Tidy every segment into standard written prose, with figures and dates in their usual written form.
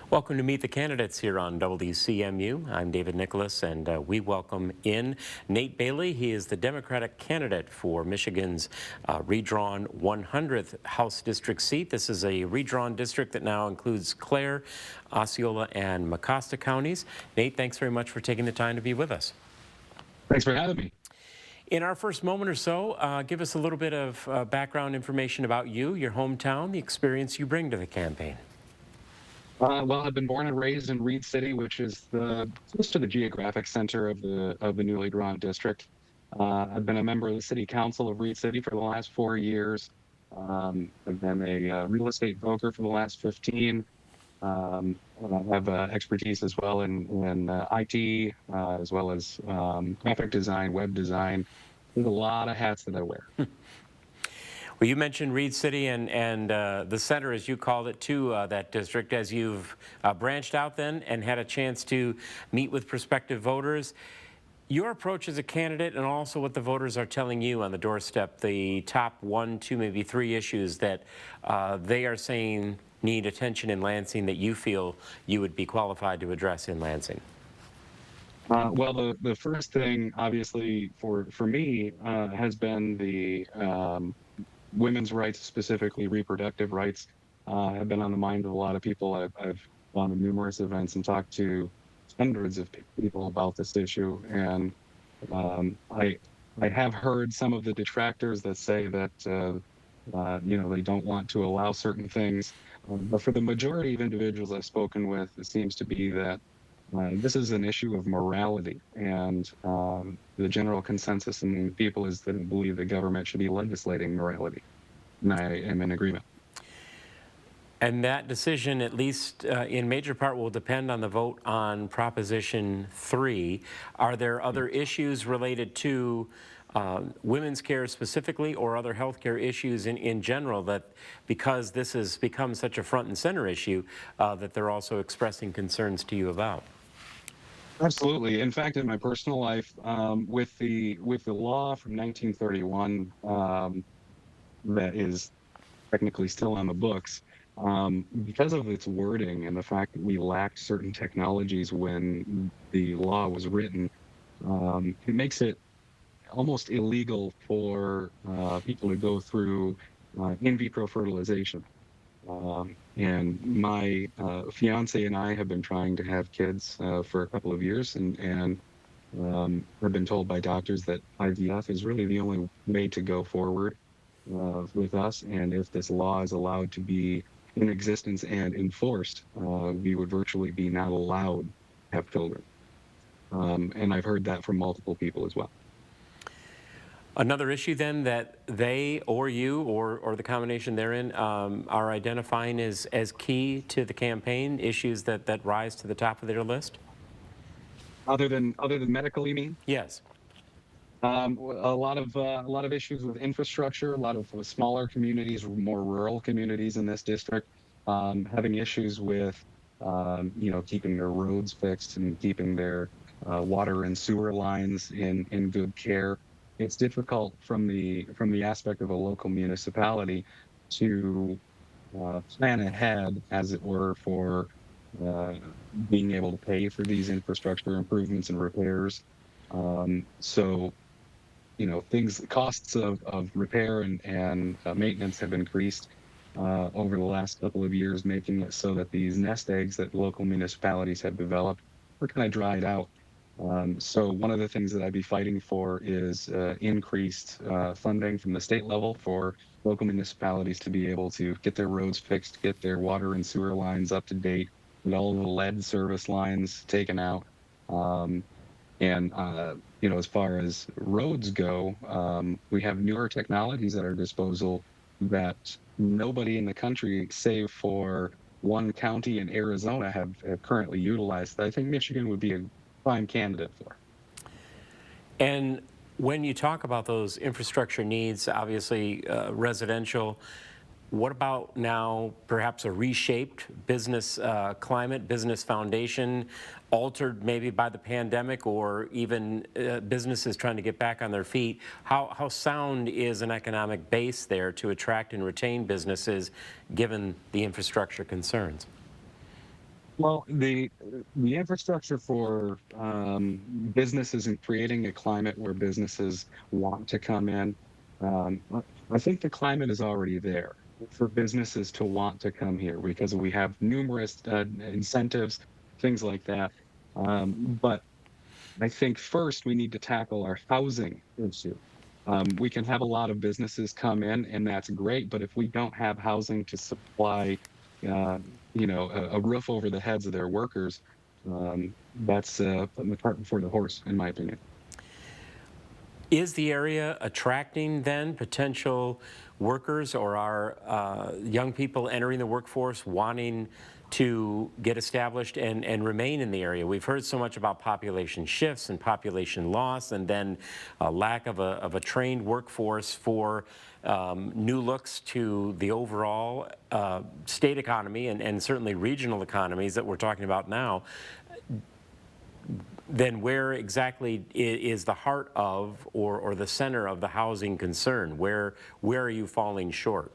Welcome to Meet the Candidates here on WCMU. I'm David Nicholas, and we welcome in Nate Bailey. He is the Democratic candidate for Michigan's redrawn 100th House District seat. This is a redrawn district that now includes Clare, Osceola, and Mecosta counties. Nate, thanks very much for taking the time to be with us. Thanks for having me. In our first moment or so, give us a little bit of background information about you, your hometown, the experience you bring to the campaign. Well, I've been born and raised in Reed City, which is close to the geographic center of the newly drawn district. I've been a member of the City Council of Reed City for the last 4 years. I've been a real estate broker for the last 15. And I have expertise as well in IT, as well as graphic design, web design. There's a lot of hats that I wear. Well, you mentioned Reed City and the center, as you called it, to that district. As you've branched out then and had a chance to meet with prospective voters, your approach as a candidate and also what the voters are telling you on the doorstep, the top 1, 2, maybe 3 issues that they are saying need attention in Lansing that you feel you would be qualified to address in Lansing. Well, the first thing, obviously, for me, has been the women's rights, specifically reproductive rights, have been on the mind of a lot of people. I've gone to numerous events and talked to hundreds of people about this issue, and I have heard some of the detractors that say that they don't want to allow certain things, but for the majority of individuals I've spoken with, it seems to be that this is an issue of morality, and the general consensus among people is that they believe the government should be legislating morality, and I am in agreement. And that decision, at least in major part, will depend on the vote on Proposition 3. Are there other issues related to women's care specifically, or other health care issues in general, that because this has become such a front and center issue, that they're also expressing concerns to you about? Absolutely. In fact, in my personal life, with the law from 1931 that is technically still on the books, because of its wording and the fact that we lacked certain technologies when the law was written, it makes it almost illegal for people to go through in vitro fertilization. And my fiance and I have been trying to have kids for a couple of years, and have been told by doctors that IVF is really the only way to go forward with us. And if this law is allowed to be in existence and enforced, we would virtually be not allowed to have children. And I've heard that from multiple people as well. Another issue then that they or you or the combination therein are identifying as key to the campaign, issues that rise to the top of their list? Other than medical, you mean? Yes. A lot of issues with infrastructure, a lot of smaller communities, more rural communities in this district, having issues with keeping their roads fixed and keeping their water and sewer lines in good care. It's difficult from the aspect of a local municipality to plan ahead, as it were, for being able to pay for these infrastructure improvements and repairs. So, costs of repair and maintenance have increased over the last couple of years, making it so that these nest eggs that local municipalities have developed are kind of dried out. So one of the things that I'd be fighting for is increased funding from the state level for local municipalities to be able to get their roads fixed, get their water and sewer lines up to date, get all the lead service lines taken out. As far as roads go, we have newer technologies at our disposal that nobody in the country, save for one county in Arizona, have currently utilized, that I think Michigan would be a prime candidate for. And when you talk about those infrastructure needs, obviously residential, what about now perhaps a reshaped business climate, business foundation, altered maybe by the pandemic, or even businesses trying to get back on their feet? How sound is an economic base there to attract and retain businesses given the infrastructure concerns? Well, the infrastructure for businesses and creating a climate where businesses want to come in, I think the climate is already there for businesses to want to come here because we have numerous incentives, things like that. But I think first we need to tackle our housing issue. We can have a lot of businesses come in, and that's great. But if we don't have housing to supply, uh, a roof over the heads of their workers, that's putting the cart before the horse, in my opinion. Is the area attracting then potential workers, or are young people entering the workforce wanting to get established and remain in the area? We've heard so much about population shifts and population loss, and then a lack of a trained workforce for new looks to the overall state economy and certainly regional economies that we're talking about now. Then where exactly is the heart of or the center of the housing concern? Where are you falling short?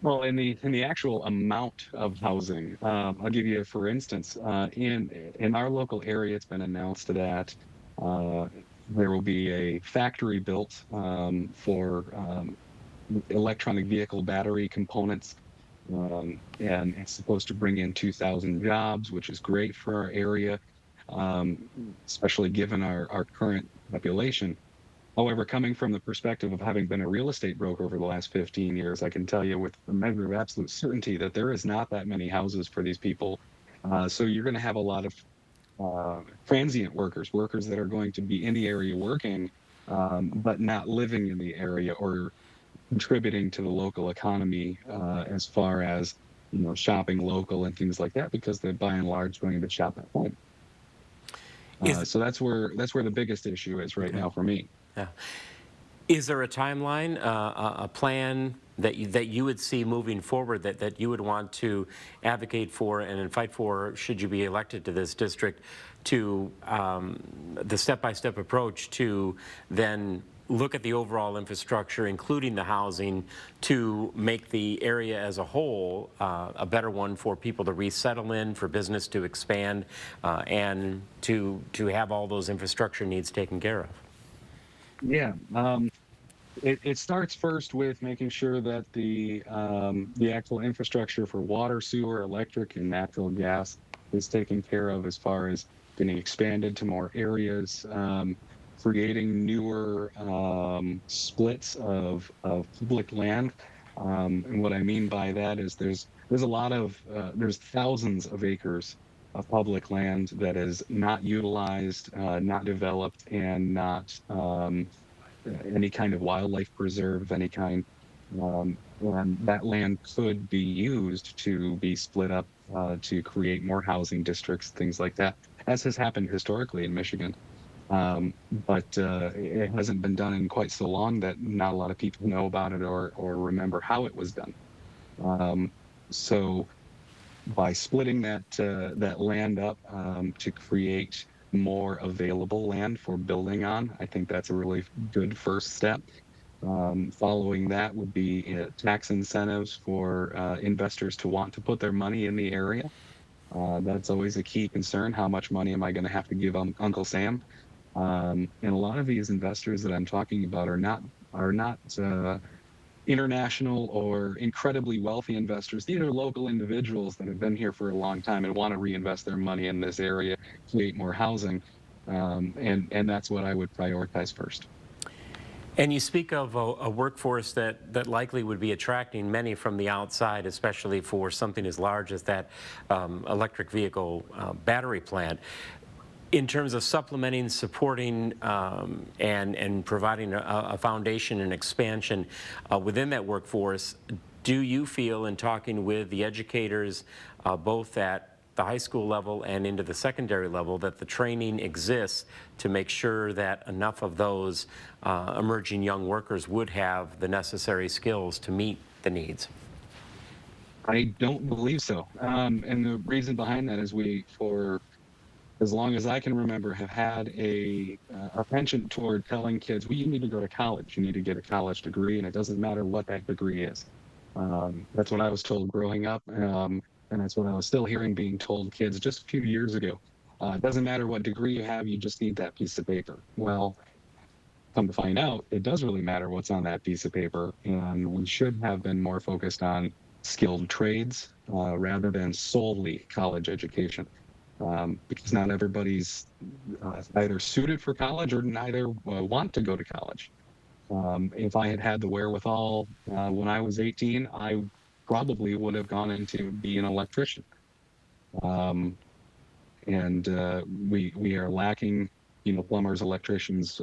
Well, in the actual amount of housing, I'll give you, for instance, in our local area, it's been announced that uh, there will be a factory built for electronic vehicle battery components, and it's supposed to bring in 2,000 jobs, which is great for our area, especially given our current population. However, coming from the perspective of having been a real estate broker over the last 15 years, I can tell you with a measure of absolute certainty that there is not that many houses for these people. So you're going to have a lot of transient workers, workers that are going to be in the area working, but not living in the area or contributing to the local economy, as far as shopping local and things like that, because they're by and large going to shop at home. Is So that's where the biggest issue is right okay. now for me. Yeah. Is there a timeline, a plan that you would see moving forward that you would want to advocate for and fight for should you be elected to this district, to the step-by-step approach to then look at the overall infrastructure, including the housing, to make the area as a whole a better one for people to resettle in, for business to expand, and to have all those infrastructure needs taken care of? Yeah. It starts first with making sure that the actual infrastructure for water, sewer, electric, and natural gas is taken care of, as far as getting expanded to more areas, creating newer splits of public land. And what I mean by that is there's a lot of there's thousands of acres of public land that is not utilized, not developed, and not any kind of wildlife preserve of any kind. And that land could be used to be split up, to create more housing districts, things like that, as has happened historically in Michigan. But it hasn't been done in quite so long that not a lot of people know about it, or remember how it was done. Um, so by splitting that land up, to create more available land for building on, I think that's a really good first step. Following that would be tax incentives for investors to want to put their money in the area. That's always a key concern. How much money am I going to have to give Uncle Sam? And a lot of these investors that I'm talking about are not international or incredibly wealthy investors. These are local individuals that have been here for a long time and want to reinvest their money in this area, create more housing, and that's what I would prioritize first. And you speak of a workforce that likely would be attracting many from the outside, especially for something as large as that electric vehicle battery plant. In terms of supplementing, supporting, and providing a foundation and expansion within that workforce, do you feel, in talking with the educators, both at the high school level and into the secondary level, that the training exists to make sure that enough of those emerging young workers would have the necessary skills to meet the needs? I don't believe so. And the reason behind that is we, for as long as I can remember, have had a penchant toward telling kids, well, you need to go to college. You need to get a college degree, and it doesn't matter what that degree is. That's what I was told growing up. and that's what I was still hearing being told kids just a few years ago. It doesn't matter what degree you have, you just need that piece of paper. Well, come to find out, it does really matter what's on that piece of paper, and we should have been more focused on skilled trades rather than solely college education, because not everybody's either suited for college or neither want to go to college. If I had had the wherewithal when I was 18, I probably would have gone into being an electrician. Um, and we are lacking, plumbers, electricians,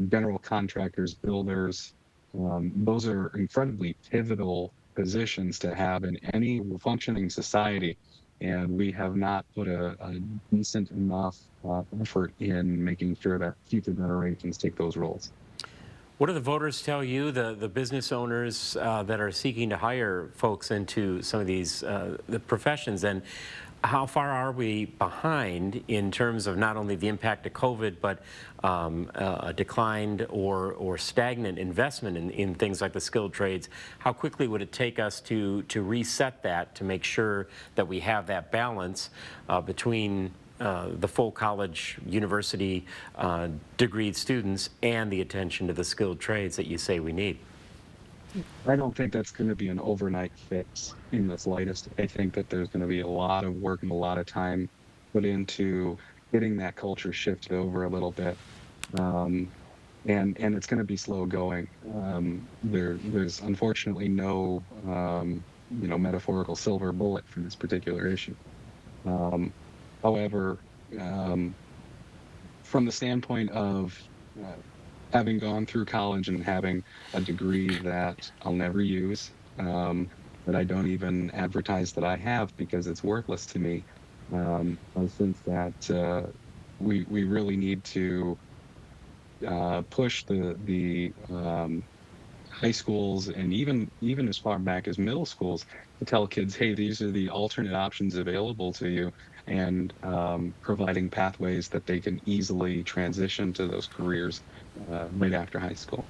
general contractors, builders. Those are incredibly pivotal positions to have in any functioning society, and we have not put a decent enough effort in making sure that future generations take those roles. What do the voters tell you, the business owners that are seeking to hire folks into some of these the professions, and how far are we behind in terms of not only the impact of COVID, but a declined or stagnant investment in things like the skilled trades? How quickly would it take us to reset that, to make sure that we have that balance between the full college, university degreed students and the attention to the skilled trades that you say we need? I don't think that's going to be an overnight fix in the slightest. I think that there's going to be a lot of work and a lot of time put into getting that culture shifted over a little bit. And it's going to be slow going. There's unfortunately no metaphorical silver bullet for this particular issue. However, from the standpoint of having gone through college and having a degree that I'll never use, that I don't even advertise that I have because it's worthless to me, I think that we really need to push the high schools and even as far back as middle schools to tell kids, hey, these are the alternate options available to you, and providing pathways that they can easily transition to those careers right after high school.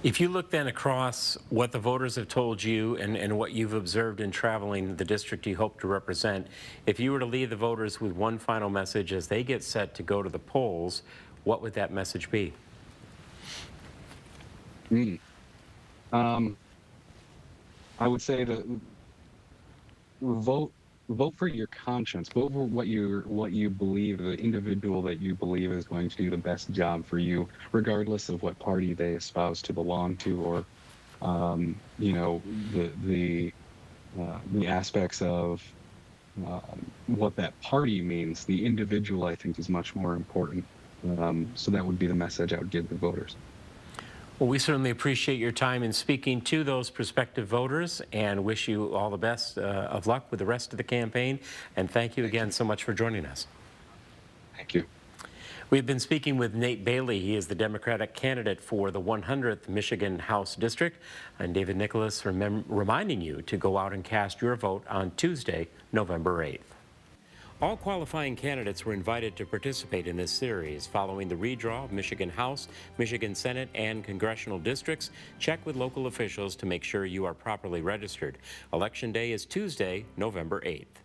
If you look then across what the voters have told you and what you've observed in traveling the district you hope to represent, if you were to leave the voters with one final message as they get set to go to the polls, what would that message be? I would say that vote for your conscience. Vote for what you believe, the individual that you believe is going to do the best job for you, regardless of what party they espouse to belong to, or the aspects of what that party means. The individual, I think, is much more important. So that would be the message I would give the voters. Well, we certainly appreciate your time in speaking to those prospective voters and wish you all the best of luck with the rest of the campaign. And thank you again so much for joining us. Thank you. We've been speaking with Nate Bailey. He is the Democratic candidate for the 100th Michigan House District. And David Nicholas reminding you to go out and cast your vote on Tuesday, November 8th. All qualifying candidates were invited to participate in this series. Following the redraw of Michigan House, Michigan Senate, and congressional districts, check with local officials to make sure you are properly registered. Election Day is Tuesday, November 8th.